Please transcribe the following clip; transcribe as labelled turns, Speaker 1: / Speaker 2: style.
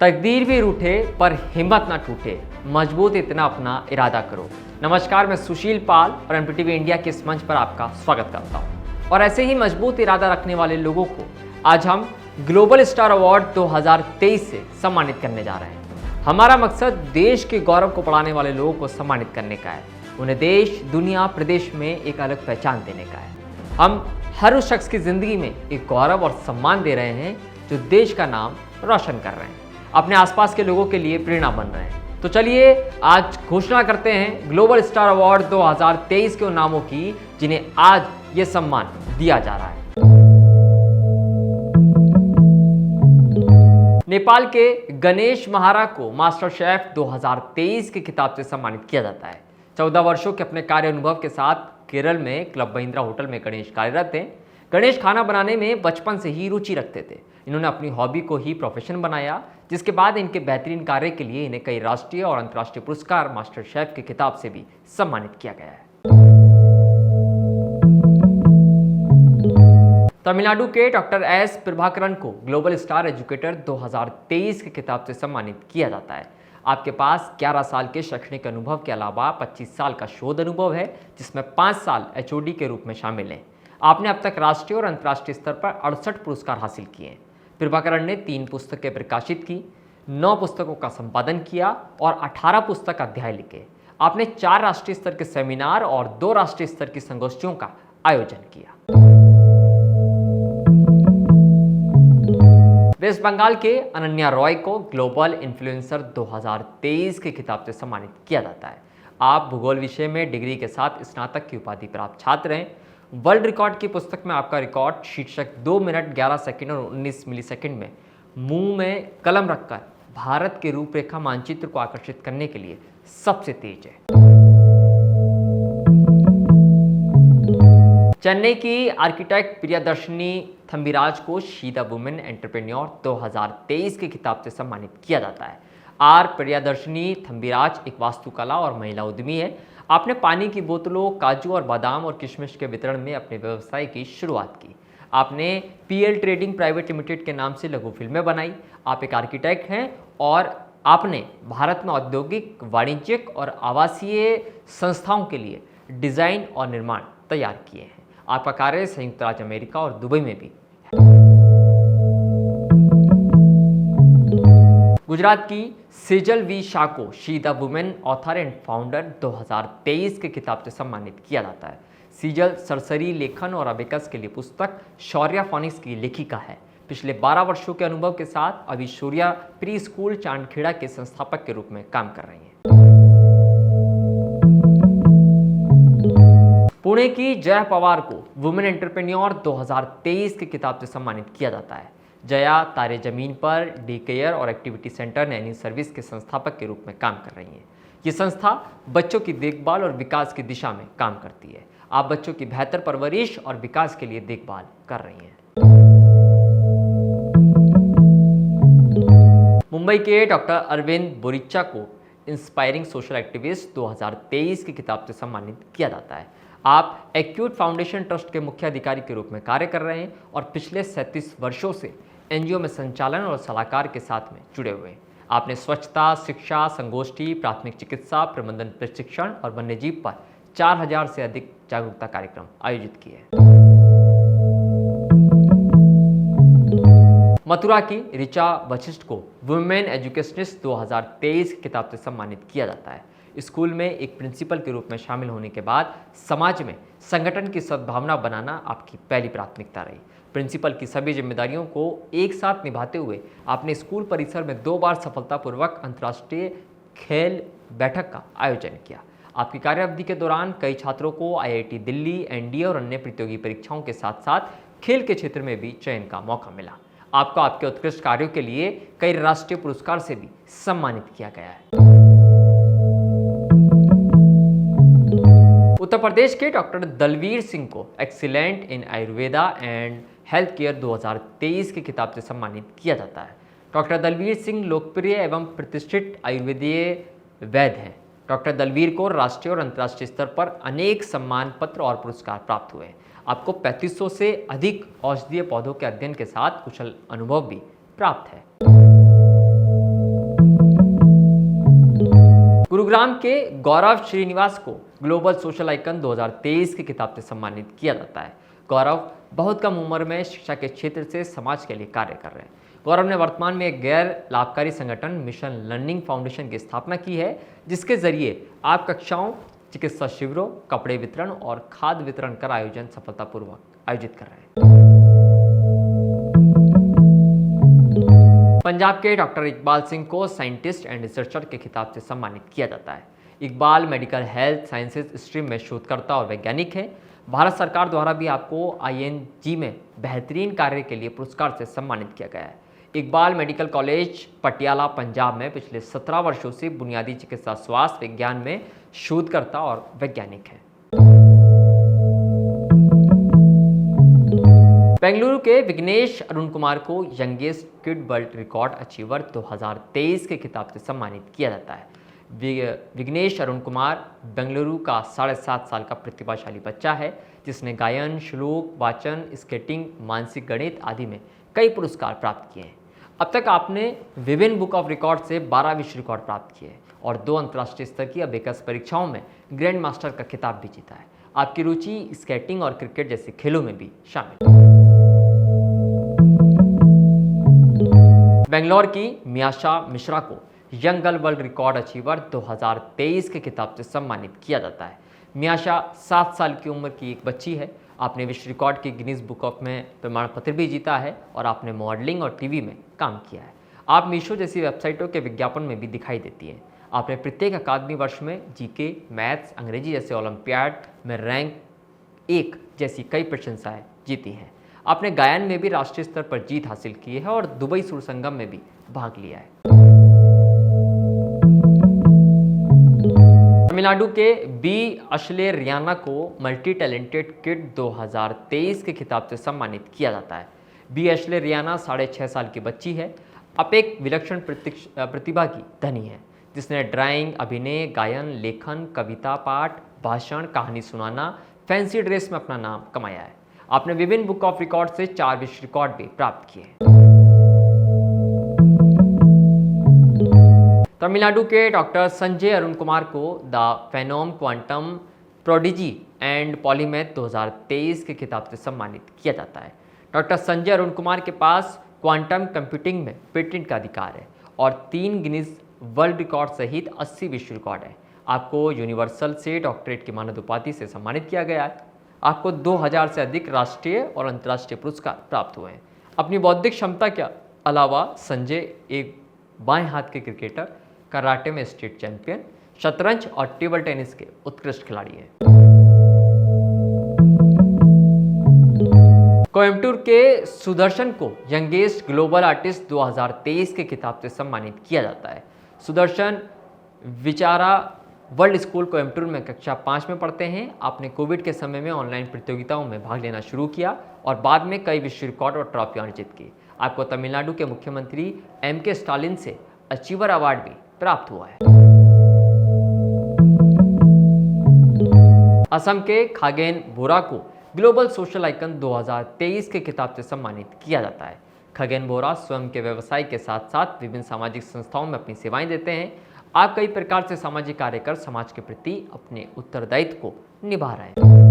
Speaker 1: तकदीर भी रूठे पर हिम्मत ना टूटे, मजबूत इतना अपना इरादा करो। नमस्कार, मैं सुशील पाल और एमपीटीवी इंडिया के इस मंच पर आपका स्वागत करता हूं। और ऐसे ही मजबूत इरादा रखने वाले लोगों को आज हम ग्लोबल स्टार अवार्ड 2023 से सम्मानित करने जा रहे हैं। हमारा मकसद देश के गौरव को बढ़ाने वाले लोगों को सम्मानित करने का है, उन्हें देश, दुनिया, प्रदेश में एक अलग पहचान देने का है। हम हर उस शख्स की जिंदगी में एक गौरव और सम्मान दे रहे हैं जो देश का नाम रोशन कर रहे हैं, अपने आसपास के लोगों के लिए प्रेरणा बन रहे हैं। तो चलिए आज घोषणा करते हैं ग्लोबल स्टार अवार्ड 2023 के उन नामों की जिन्हें आज ये सम्मान दिया जा रहा है। नेपाल के गणेश महारा को मास्टर शेफ 2023 के खिताब से सम्मानित किया जाता है। 14 वर्षों के अपने कार्य अनुभव के साथ केरल में क्लब महिंद्रा होटल में गणेश कार्यरत हैं। गणेश खाना बनाने में बचपन से ही रुचि रखते थे। इन्होंने अपनी हॉबी को ही प्रोफेशन बनाया, जिसके बाद इनके बेहतरीन कार्य के लिए इन्हें कई राष्ट्रीय और अंतर्राष्ट्रीय पुरस्कार मास्टर शेफ के खिताब से भी सम्मानित किया गया है। तमिलनाडु के डॉक्टर एस प्रभाकरन को ग्लोबल स्टार एजुकेटर 2023 के खिताब से सम्मानित किया जाता है। आपके पास 11 साल के शैक्षणिक अनुभव के अलावा 25 साल का शोध अनुभव है, जिसमें 5 साल एचओडी के रूप में शामिल हैं। आपने अब तक राष्ट्रीय और अंतर्राष्ट्रीय स्तर पर 68 पुरस्कार हासिल किए हैं। प्रभाकरण ने 3 पुस्तकें प्रकाशित की, 9 पुस्तकों का संपादन किया और 18 पुस्तक अध्याय लिखे। आपने 4 राष्ट्रीय स्तर के सेमिनार और 2 राष्ट्रीय स्तर की संगोष्ठियों का आयोजन किया। वेस्ट बंगाल के अनन्या रॉय को ग्लोबल इन्फ्लुएंसर 2023 के खिताब से सम्मानित किया जाता है। आप भूगोल विषय में डिग्री के साथ स्नातक की उपाधि प्राप्त छात्र हैं। वर्ल्ड रिकॉर्ड की पुस्तक में आपका रिकॉर्ड शीर्षक 2 मिनट 11 सेकंड और 19 मिलीसेकंड में मुंह में कलम रखकर भारत के रूपरेखा मानचित्र को आकर्षित करने के लिए सबसे तेज है। चेन्नई की आर्किटेक्ट प्रियदर्शनी थम्बिराज को शी द वुमेन एंटरप्रेन्योर 2023 के खिताब से सम्मानित किया जाता है। आर प्रियदर्शनी थम्बिराज एक वास्तुकला और महिला उद्यमी है। आपने पानी की बोतलों, काजू और बादाम और किशमिश के वितरण में अपने व्यवसाय की शुरुआत की। आपने पीएल ट्रेडिंग प्राइवेट लिमिटेड के नाम से लघु फिल्में बनाई। आप एक आर्किटेक्ट हैं और आपने भारत में औद्योगिक, वाणिज्यिक और आवासीय संस्थाओं के लिए डिजाइन और निर्माण तैयार किए हैं। आपका कार्य संयुक्त राज्य अमेरिका और दुबई में भी है। गुजरात की सेजल वी शाह को she the women author and founder 2023 के खिताब से सम्मानित किया जाता है। सीजल सरसरी लेखन और अबेकस के लिए पुस्तक शौर्या फोनिक्स की लेखिका है। पिछले 12 वर्षों के अनुभव के साथ अभी शौर्या प्री स्कूल चांदखेड़ा के संस्थापक के रूप में काम कर रही हैं। पुणे की जया पवार को वुमेन एंटरप्रेन्योर 2023 के खिताब से सम्मानित किया जाता है। जया तारे जमीन पर डे केयर और एक्टिविटी सेंटर नैनी सर्विस के संस्थापक के रूप में काम कर रही हैं। ये संस्था बच्चों की देखभाल और विकास की दिशा में काम करती है। आप बच्चों की बेहतर परवरिश और विकास के लिए देखभाल कर रही हैं। मुंबई के डॉक्टर अरविंद बोरिच्चा को इंस्पायरिंग सोशल एक्टिविस्ट 2023 के खिताब से सम्मानित किया जाता है। आप एक्यूट फाउंडेशन ट्रस्ट के मुख्य अधिकारी के रूप में कार्य कर रहे हैं और पिछले 37 वर्षों से एनजीओ में संचालन और सलाहकार के साथ में जुड़े हुए हैं। आपने स्वच्छता, शिक्षा, संगोष्ठी, प्राथमिक चिकित्सा, प्रबंधन प्रशिक्षण और वन्यजीव पर 4000 से अधिक जागरूकता कार्यक्रम आयोजित किए हैं। मथुरा की ऋचा वशिष्ठ को वुमेन एजुकेशनिस्ट 2023 के खिताब से सम्मानित किया जाता है। स्कूल में एक प्रिंसिपल के रूप में शामिल होने के बाद समाज में संगठन की सद्भावना बनाना आपकी पहली प्राथमिकता रही। प्रिंसिपल की सभी जिम्मेदारियों को एक साथ निभाते हुए आपने स्कूल परिसर में 2 बार सफलतापूर्वक अंतर्राष्ट्रीय खेल बैठक का आयोजन किया। आपकी कार्यावधि के दौरान कई छात्रों को आईआईटी दिल्ली, एनडीए और अन्य प्रतियोगी परीक्षाओं के साथ साथ खेल के क्षेत्र में भी चयन का मौका मिला। आपको आपके उत्कृष्ट कार्यों के लिए कई राष्ट्रीय पुरस्कार से भी सम्मानित किया गया है। उत्तर प्रदेश के डॉक्टर दलवीर सिंह को excellent in Ayurveda and health care 2023 के खिताब से सम्मानित किया जाता है। डॉक्टर दलवीर सिंह लोकप्रिय एवं प्रतिष्ठित आयुर्वेदीय वैद्य हैं। डॉक्टर दलवीर को राष्ट्रीय और अंतर्राष्ट्रीय स्तर पर अनेक सम्मान पत्र और पुरस्कार प्राप्त हुए हैं। आपको 3500 से अधिक औषधीय पौधों के अध्ययन के साथ कुशल अनुभव भी प्राप्त है। गुरुग्राम के गौरव श्रीनिवास को ग्लोबल सोशल आइकन 2023 के खिताब से सम्मानित किया जाता है। गौरव बहुत कम उम्र में शिक्षा के क्षेत्र से समाज के लिए कार्य कर रहे हैं। गौरव ने वर्तमान में एक गैर लाभकारी संगठन मिशन लर्निंग फाउंडेशन की स्थापना की है, जिसके जरिए आप कक्षाओं, चिकित्सा शिविरों, कपड़े वितरण और खाद्य वितरण का आयोजन सफलतापूर्वक आयोजित कर रहे हैं। पंजाब के डॉक्टर इकबाल सिंह को साइंटिस्ट एंड रिसर्चर के खिताब से सम्मानित किया जाता है। Iqbal medical health sciences stream में शोधकर्ता और वैज्ञानिक है। भारत सरकार द्वारा भी आपको ING में बेहतरीन कार्य के लिए पुरस्कार से सम्मानित किया गया है। इकबाल मेडिकल कॉलेज पटियाला पंजाब में पिछले 17 वर्षों से बुनियादी चिकित्सा स्वास्थ्य विज्ञान में शोधकर्ता और वैज्ञानिक है। बेंगलुरु के विघ्नेश अरुण कुमार को youngest kid world record achiever 2023 के खिताब से सम्मानित किया जाता है। विघ्नेश अरुण कुमार बेंगलुरु का 7.5 साल का प्रतिभाशाली बच्चा है, जिसने गायन, श्लोक, वाचन, स्केटिंग, मानसिक गणित आदि में कई पुरस्कार प्राप्त किए हैं। अब तक आपने विभिन्न बुक ऑफ रिकॉर्ड से 12 विश्व रिकॉर्ड प्राप्त किए और 2 अंतर्राष्ट्रीय स्तर की अबेकस परीक्षाओं में ग्रैंड मास्टर का खिताब भी जीता है। आपकी रुचि स्केटिंग और क्रिकेट जैसे खेलों में भी शामिल है। बेंगलोर की मियाशा मिश्रा को young girl world record achiever 2023 के खिताब से सम्मानित किया जाता है। मियाशा 7 साल की उम्र की एक बच्ची है। आपने विश्व रिकॉर्ड की गिनीज बुक ऑफ में प्रमाण पत्र भी जीता है और आपने मॉडलिंग और टीवी में काम किया है। आप मीशो जैसी वेबसाइटों के विज्ञापन में भी दिखाई देती हैं। आपने प्रत्येक अकादमी वर्ष में जीके, मैथ्स, अंग्रेजी जैसे ओलंपियाड में रैंक 1 जैसी कई प्रशंसाएं जीती हैं। आपने गायन में भी राष्ट्रीय स्तर पर जीत हासिल की है और दुबई सुर संगम में भी भाग लिया है। तमिलनाडु के बी अश्ले रियाना को मल्टी टैलेंटेड किड 2023 के खिताब से सम्मानित किया जाता है। बी अश्ले रियाना 6.5 साल की बच्ची है। अब एक विलक्षण प्रतिभा की धनी है, जिसने ड्राइंग, अभिनय, गायन, लेखन, कविता पाठ, भाषण, कहानी सुनाना, फैंसी ड्रेस में अपना नाम कमाया है। आपने विभिन्न बुक ऑफ रिकॉर्ड से 4 विश्व रिकॉर्ड भी प्राप्त किए हैं। तमिलनाडु के डॉक्टर संजय अरुण कुमार को the phenom quantum prodigy and polymath 2023 के खिताब से सम्मानित किया जाता है। डॉक्टर संजय अरुण कुमार के पास क्वांटम कंप्यूटिंग में पेटेंट का अधिकार है और 3 गिनीज वर्ल्ड रिकॉर्ड सहित 80 विश्व रिकॉर्ड है। आपको यूनिवर्सल से डॉक्टरेट की मानद उपाधि से सम्मानित किया गया है। आपको 2000 से अधिक राष्ट्रीय और अंतर्राष्ट्रीय पुरस्कार प्राप्त हुए हैं। अपनी बौद्धिक क्षमता के अलावा संजय एक बाएं हाथ के क्रिकेटर, कराटे में स्टेट चैंपियन, शतरंज और टेबल टेनिस के उत्कृष्ट खिलाड़ी हैं। कोयम्बटूर के सुदर्शन को यंगेस्ट ग्लोबल आर्टिस्ट 2023 के खिताब से सम्मानित किया जाता है। सुदर्शन विचारा वर्ल्ड स्कूल कोयम्बटूर में कक्षा 5 में पढ़ते हैं। आपने कोविड के समय में ऑनलाइन प्रतियोगिताओं में भाग लेना शुरू किया और बाद में कई विश्व रिकॉर्ड और ट्रॉफी अर्जित की। आपको तमिलनाडु के मुख्यमंत्री MK स्टालिन से अचीवर अवार्ड भी प्राप्त हुआ है। असम के खगेन बोरा को ग्लोबल सोशल आइकन 2023 के खिताब से सम्मानित किया जाता है। खगेन बोरा स्वयं के व्यवसाय के साथ साथ विभिन्न सामाजिक संस्थाओं में अपनी सेवाएं देते हैं। आप कई प्रकार से सामाजिक कार्य कर समाज के प्रति अपने उत्तरदायित्व को निभा रहे हैं।